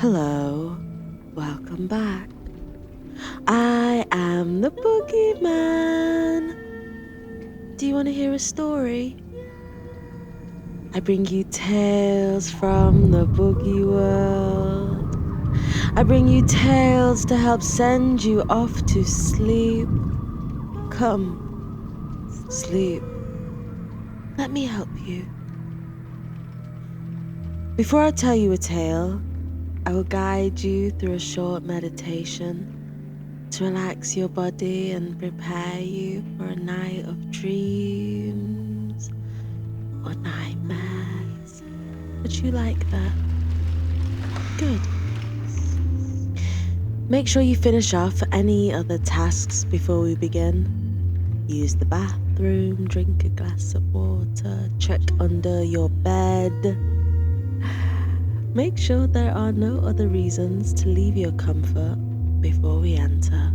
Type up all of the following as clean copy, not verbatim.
Hello, welcome back. I am the Boogeyman. Do you want to hear a story? I bring you tales from the Boogey world. I bring you tales to help send you off to sleep. Come, sleep. Let me help you. Before I tell you a tale, I will guide you through a short meditation to relax your body and prepare you for a night of dreams or nightmares. Would you like that? Good. Make sure you finish off any other tasks before we begin. Use the bathroom, drink a glass of water, check under your bed. Make sure there are no other reasons to leave your comfort before we enter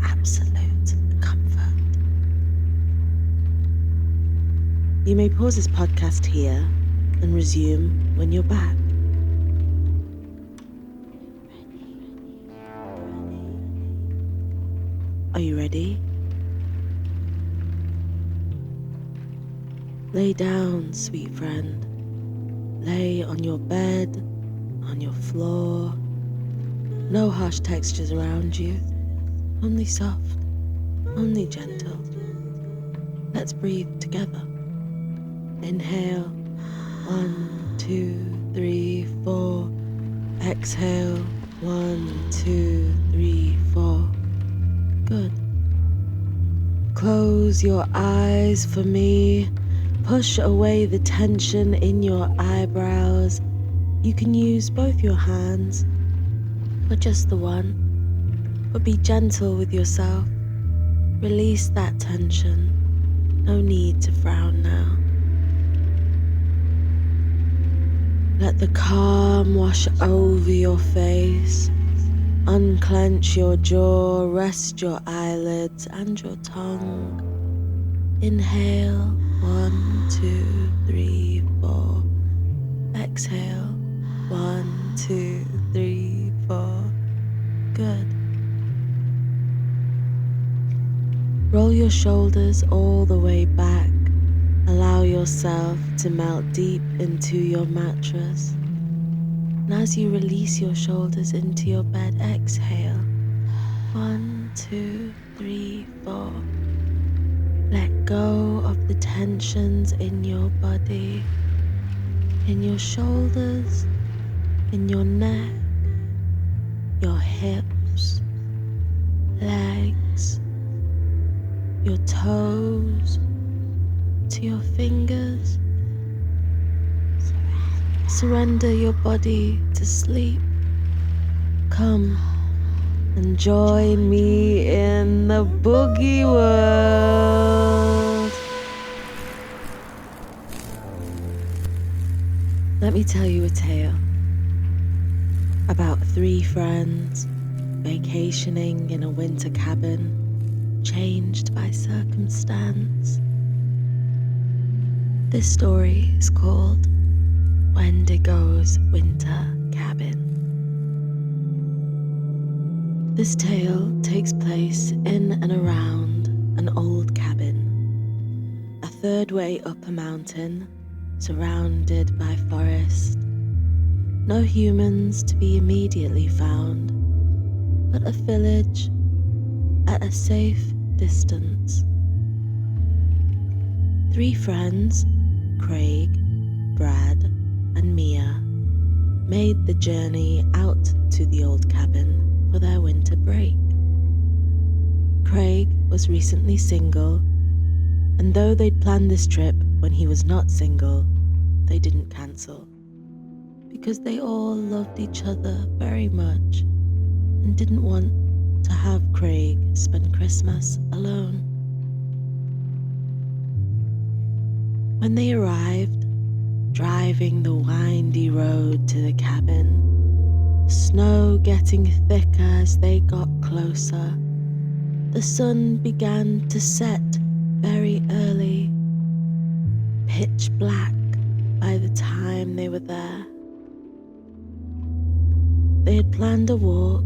absolute comfort. You may pause this podcast here and resume when you're back. Are you ready? Lay down, sweet friend. Lay on your bed, on your floor. No harsh textures around you. Only soft, only gentle. Let's breathe together. Inhale, 1, 2, 3, 4. Exhale, 1, 2, 3, 4. Good. Close your eyes for me. Push away the tension in your eyebrows. You can use both your hands, or just the one. But be gentle with yourself. Release that tension. No need to frown now. Let the calm wash over your face. Unclench your jaw, rest your eyelids and your tongue. Inhale, 1, 2, 3, 4. Exhale, 1, 2, 3, 4. Good. Roll your shoulders all the way back. Allow yourself to melt deep into your mattress. And as you release your shoulders into your bed, exhale. 1, 2, 3, 4. Let go of the tensions in your body, in your shoulders, in your neck, your hips, legs, your toes, to your fingers. Surrender your body to sleep. Come and join me in the Boogey world. Let me tell you a tale about 3 friends vacationing in a winter cabin, changed by circumstance. This story is called Wendigo's Winter Cabin. This tale takes place in and around an old cabin, a third way up a mountain, surrounded by forest. No humans to be immediately found, but a village at a safe distance. 3 friends, Craig, Brad, and Mia, made the journey out to the old cabin for their winter break. Craig was recently single, and though they'd planned this trip when he was not single, they didn't cancel, because they all loved each other very much and didn't want to have Craig spend Christmas alone. When they arrived, driving the windy road to the cabin, snow getting thicker as they got closer, the sun began to set very early, pitch black by the time they were there. They had planned a walk,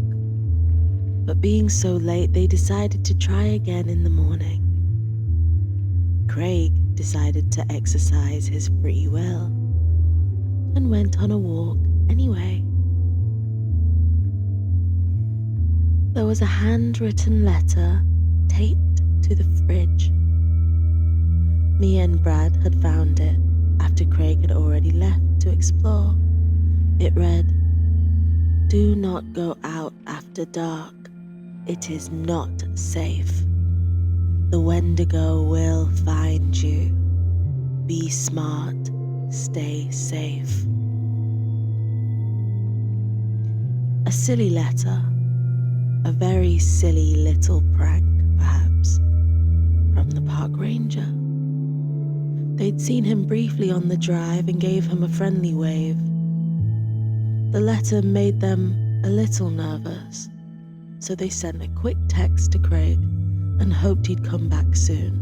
but being so late, they decided to try again in the morning. Craig decided to exercise his free will and went on a walk anyway. There was a handwritten letter taped to the fridge. Mia and Brad had found it after Craig had already left to explore. It read, "Do not go out after dark. It is not safe. The Wendigo will find you. Be smart. Stay safe." A silly letter. A very silly little prank, perhaps, from the park ranger. They'd seen him briefly on the drive and gave him a friendly wave. The letter made them a little nervous, so they sent a quick text to Craig and hoped he'd come back soon.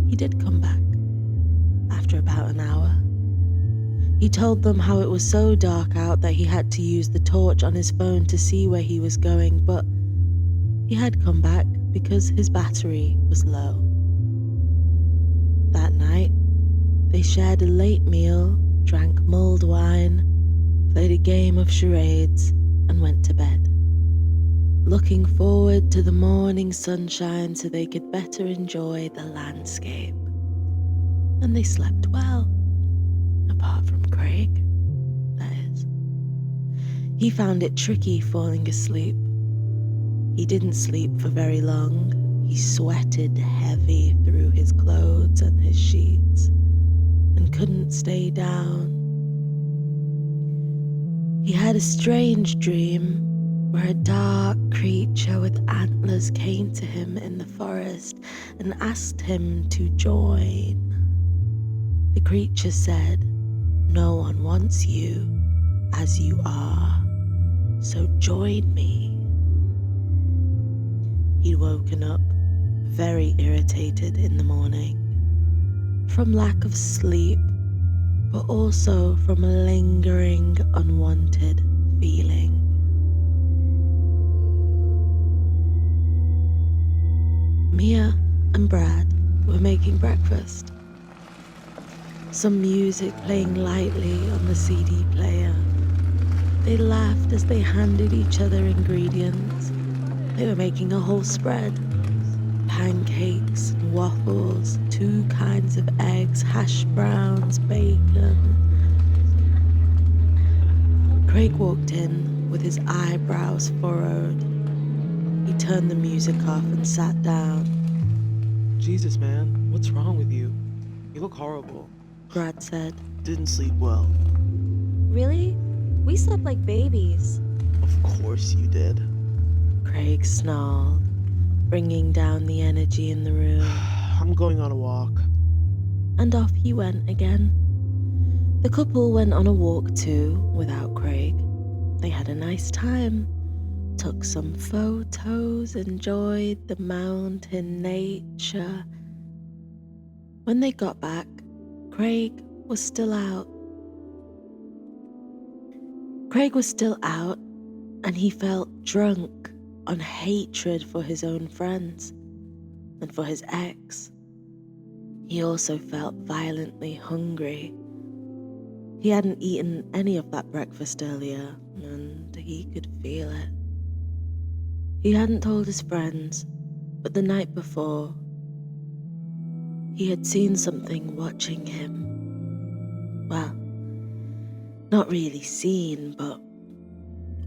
He did come back, after about an hour. He told them how it was so dark out that he had to use the torch on his phone to see where he was going, but he had come back because his battery was low. That night, they shared a late meal, drank mulled wine, played a game of charades, and went to bed, looking forward to the morning sunshine so they could better enjoy the landscape. And they slept well, apart from Craig, that is. He found it tricky falling asleep. He didn't sleep for very long. He sweated heavy through his clothes and his sheets and couldn't stay down. He had a strange dream where a dark creature with antlers came to him in the forest and asked him to join. The creature said, "No one wants you as you are, so join me." He'd woken up very irritated in the morning, from lack of sleep, but also from a lingering, unwanted feeling. Mia and Brad were making breakfast. Some music playing lightly on the CD player. They laughed as they handed each other ingredients. They were making a whole spread. Pancakes and waffles, 2 kinds of eggs, hash browns, bacon. Craig walked in with his eyebrows furrowed. He turned the music off and sat down. "Jesus, man, what's wrong with you? You look horrible." Brad said. "Didn't sleep well." Really? We slept like babies. "Of course you did." Craig snarled, bringing down the energy in the room. "I'm going on a walk." And off he went again. The couple went on a walk too, without Craig. They had a nice time, took some photos, enjoyed the mountain nature. When they got back, Craig was still out. And he felt drunk on hatred for his own friends and for his ex. He also felt violently hungry. He hadn't eaten any of that breakfast earlier, and he could feel it. He hadn't told his friends, but the night before, he had seen something watching him. Well, not really seen, but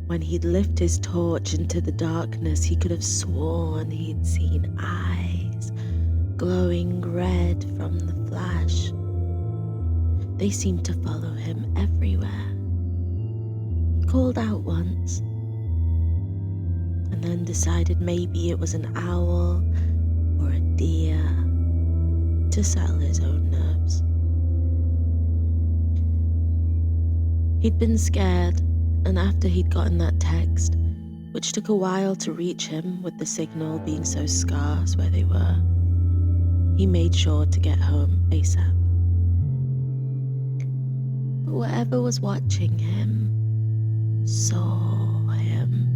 when he'd lifted his torch into the darkness, he could have sworn he'd seen eyes glowing red from the flash. They seemed to follow him everywhere. He called out once, and then decided maybe it was an owl or a deer to settle his own nerves. He'd been scared, and after he'd gotten that text, which took a while to reach him with the signal being so scarce where they were, he made sure to get home ASAP. But whatever was watching him saw him.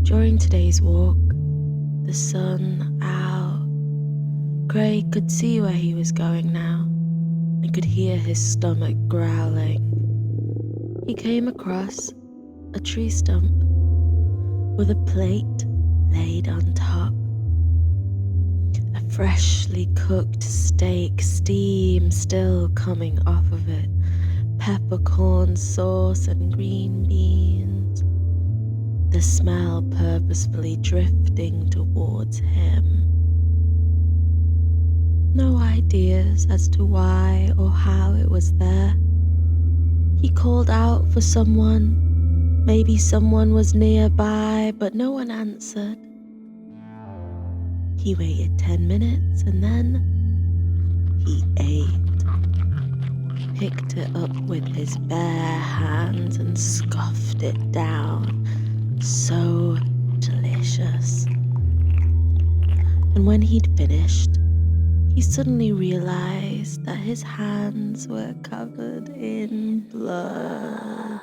During today's walk, the sun out, Craig could see where he was going now and could hear his stomach growling. He came across a tree stump with a plate laid on top. A freshly cooked steak, steam still coming off of it, peppercorn sauce and green beans. The smell purposefully drifting towards him. No ideas as to why or how it was there. He called out for someone. Maybe someone was nearby, but no one answered. He waited 10 minutes and then he ate. Picked it up with his bare hands and scoffed it down. So delicious. And when he'd finished, he suddenly realized that his hands were covered in blood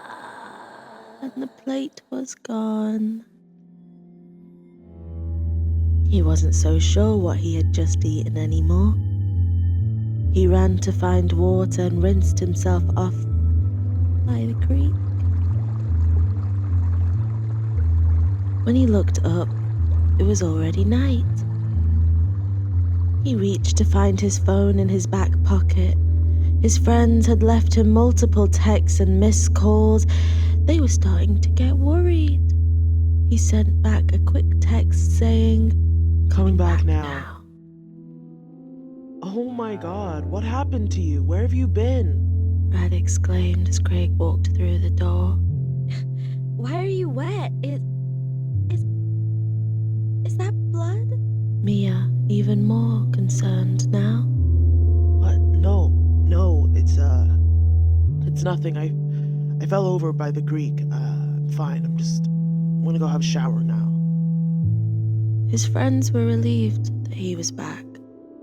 and the plate was gone. He wasn't so sure what he had just eaten anymore. He ran to find water and rinsed himself off by the creek. When he looked up, it was already night. He reached to find his phone in his back pocket. His friends had left him multiple texts and missed calls. They were starting to get worried. He sent back a quick text saying, Coming back now. Oh my god, what happened to you? Where have you been? Brad exclaimed as Craig walked through the door. Why are you wet? Is that blood? Mia, even more concerned now. What? No, it's nothing. I fell over by the creek. I'm fine. I'm gonna go have a shower now. His friends were relieved that he was back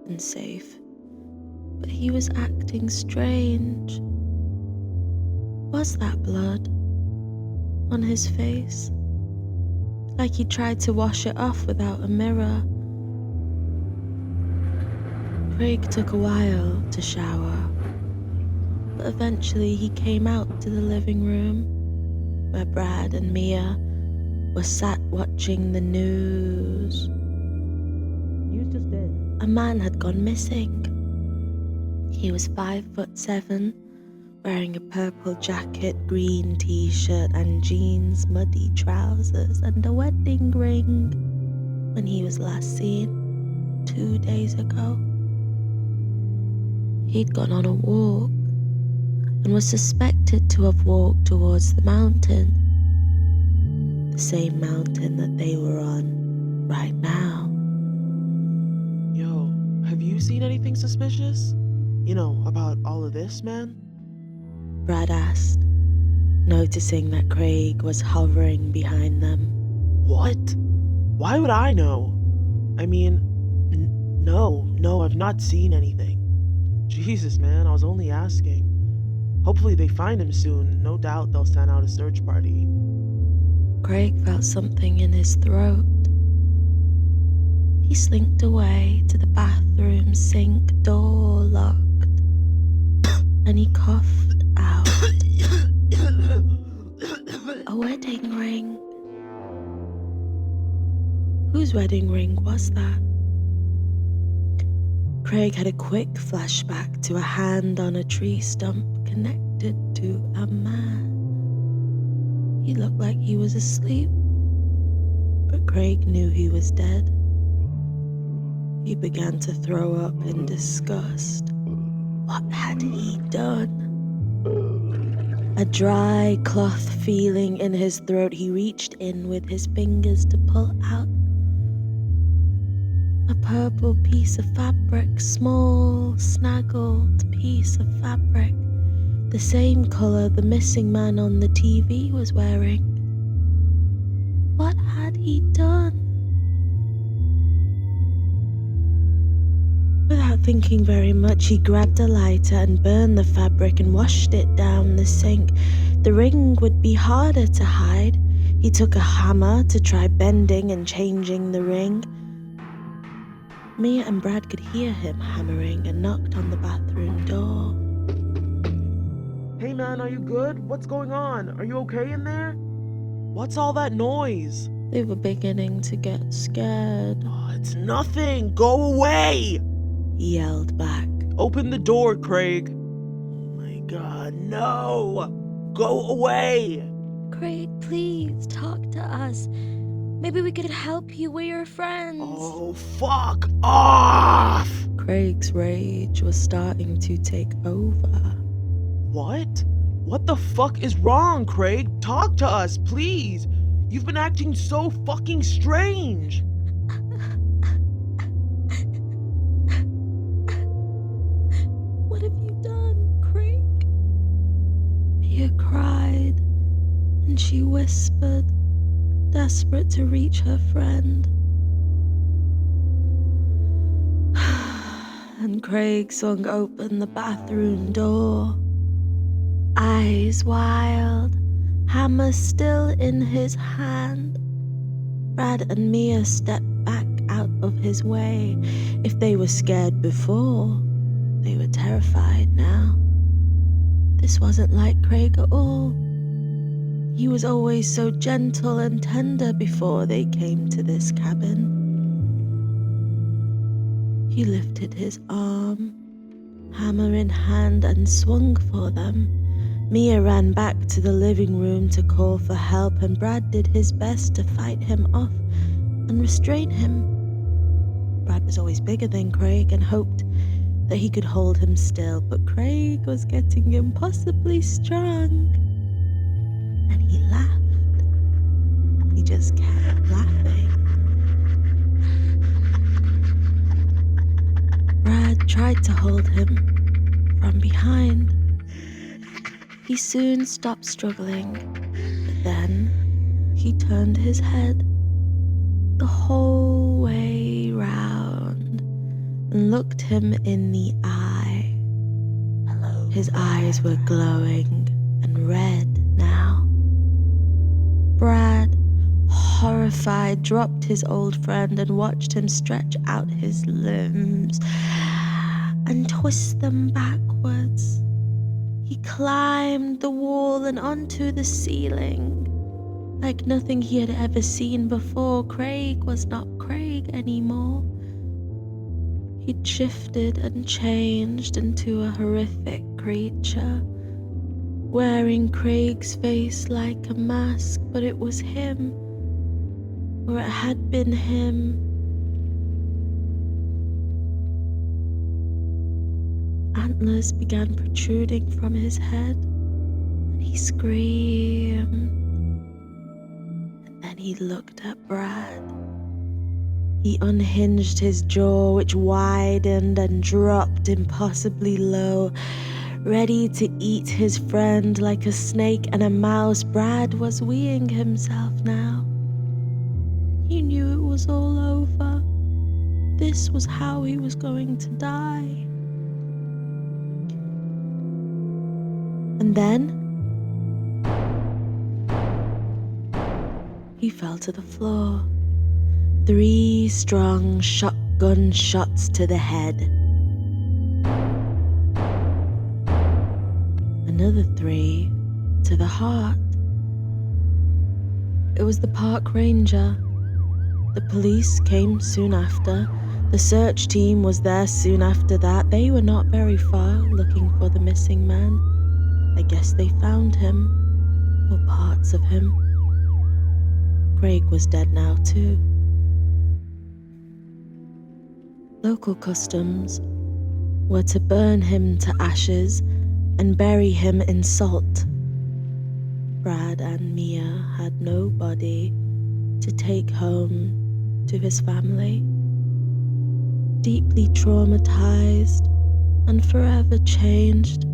and safe, but he was acting strange. Was that blood on his face? Like he tried to wash it off without a mirror. Craig took a while to shower, but eventually he came out to the living room where Brad and Mia were sat watching the news. News just dead. A man had gone missing. He was 5'7", wearing a purple jacket, green t-shirt and jeans, muddy trousers and a wedding ring when he was last seen 2 days ago. He'd gone on a walk and was suspected to have walked towards the mountain. The same mountain that they were on right now. Yo, have you seen anything suspicious? You know, about all of this, man? Brad asked, noticing that Craig was hovering behind them. What? Why would I know? I mean, no, I've not seen anything. Jesus, man, I was only asking. Hopefully they find him soon. No doubt they'll send out a search party. Craig felt something in his throat. He slinked away to the bathroom sink, door locked, and he coughed out. A wedding ring. Whose wedding ring was that? Craig had a quick flashback to a hand on a tree stump connected to a man. He looked like he was asleep, but Craig knew he was dead. He began to throw up in disgust. What had he done? A dry cloth feeling in his throat, he reached in with his fingers to pull out a purple piece of fabric, small, snaggled piece of fabric, the same color the missing man on the TV was wearing. What had he done? Without Without thinking very much, he grabbed a lighter and burned the fabric and washed it down the sink. The ring would be harder to hide. He took a hammer to try bending and changing the ring. Mia and Brad could hear him hammering and knocked on the bathroom door. Hey man, are you good? What's going on? Are you okay in there? What's all that noise? They were beginning to get scared. Oh, it's nothing. Go away! He yelled back. Open the door, Craig. Oh my god, no! Go away! Craig, please talk to us. Maybe we could help you. We're your friends. Oh, fuck off! Craig's rage was starting to take over. What? What the fuck is wrong, Craig? Talk to us, please! You've been acting so fucking strange! What have you done, Craig? Mia cried, and she whispered, desperate to reach her friend. And Craig swung open the bathroom door. Eyes wild, hammer still in his hand. Brad and Mia stepped back out of his way. If they were scared before, they were terrified now. This wasn't like Craig at all. He was always so gentle and tender before they came to this cabin. He lifted his arm, hammer in hand, and swung for them. Mia ran back to the living room to call for help, and Brad did his best to fight him off and restrain him. Brad was always bigger than Craig and hoped that he could hold him still, but Craig was getting impossibly strong. And he laughed. He just kept laughing. Brad tried to hold him from behind. He soon stopped struggling, but then he turned his head the whole way round and looked him in the eye. Hello. His eyes were glowing and red now. Brad, horrified, dropped his old friend and watched him stretch out his limbs and twist them backwards. He climbed the wall and onto the ceiling. Like nothing he had ever seen before, Craig was not Craig anymore. He'd shifted and changed into a horrific creature, wearing Craig's face like a mask, but it was him, or it had been him. Antlers began protruding from his head, and he screamed. And then he looked at Brad. He unhinged his jaw, which widened and dropped impossibly low, ready to eat his friend like a snake and a mouse. Brad was weeing himself now. He knew it was all over. This was how he was going to die. And then he fell to the floor. 3 strong shotgun shots to the head. Another 3 to the heart. It was the park ranger. The police came soon after. The search team was there soon after that. They were not very far looking for the missing man. I guess they found him, or parts of him. Craig was dead now too. Local customs were to burn him to ashes and bury him in salt. Brad and Mia had no body to take home to his family. Deeply traumatized and forever changed,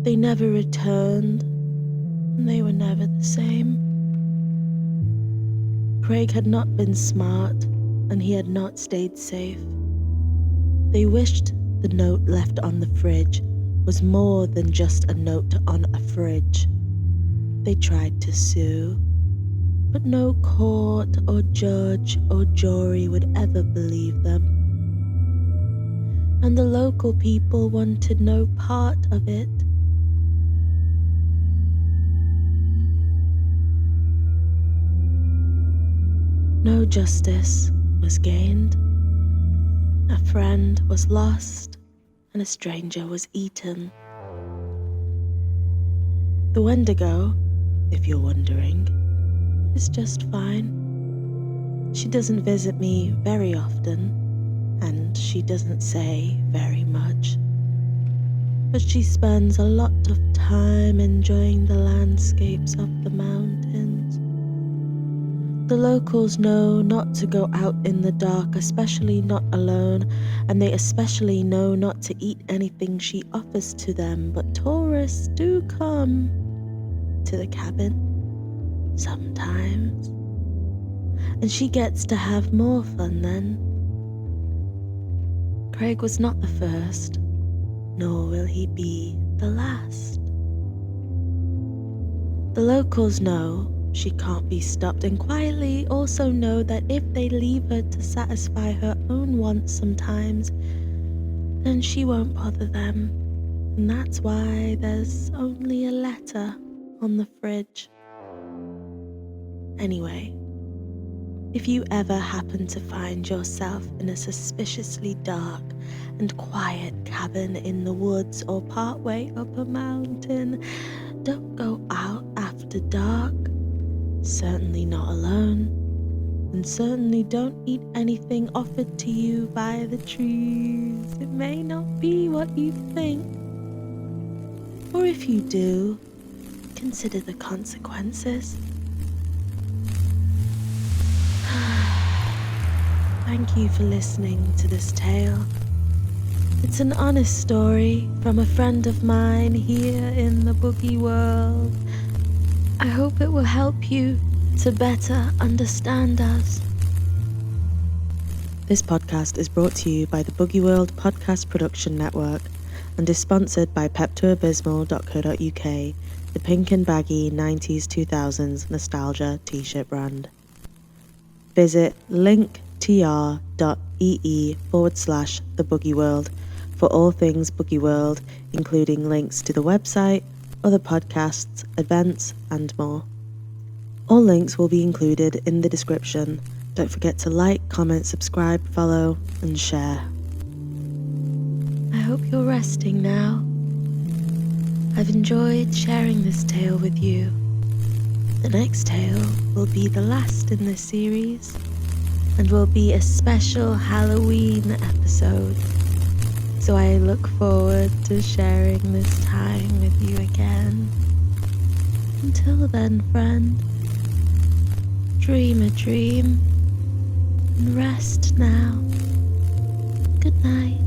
they never returned, and they were never the same. Craig had not been smart, and he had not stayed safe. They wished the note left on the fridge was more than just a note on a fridge. They tried to sue, but no court or judge or jury would ever believe them. And the local people wanted no part of it. No justice was gained. A friend was lost, and a stranger was eaten. The Wendigo, if you're wondering, is just fine. She doesn't visit me very often, and she doesn't say very much. But she spends a lot of time enjoying the landscapes of the mountains. The locals know not to go out in the dark, especially not alone, and they especially know not to eat anything she offers to them, but tourists do come to the cabin sometimes, and she gets to have more fun then. Craig was not the first, nor will he be the last. The locals know she can't be stopped, and quietly also know that if they leave her to satisfy her own wants sometimes, then she won't bother them. And that's why there's only a letter on the fridge. Anyway, if you ever happen to find yourself in a suspiciously dark and quiet cabin in the woods or partway up a mountain, don't go out after dark. Certainly not alone, and certainly don't eat anything offered to you by the trees. It may not be what you think. Or if you do, consider the consequences. Thank you for listening to this tale. It's an honest story from a friend of mine here in the Boogey world. I hope it will help you to better understand us. This podcast is brought to you by the BOOGEYWORLD Podcast Production Network and is sponsored by peptoabysmal.co.uk, the pink and baggy 90s 2000s nostalgia t-shirt brand. Visit linktr.ee/theboogeyworld for all things Boogey World, including links to the website, other podcasts, events, and more. All links will be included in the description. Don't forget to like, comment, subscribe, follow, and share. I hope you're resting now. I've enjoyed sharing this tale with you. The next tale will be the last in this series, and will be a special Halloween episode. So I look forward to sharing this time with you again. Until then, friend, dream a dream and rest now. Good night.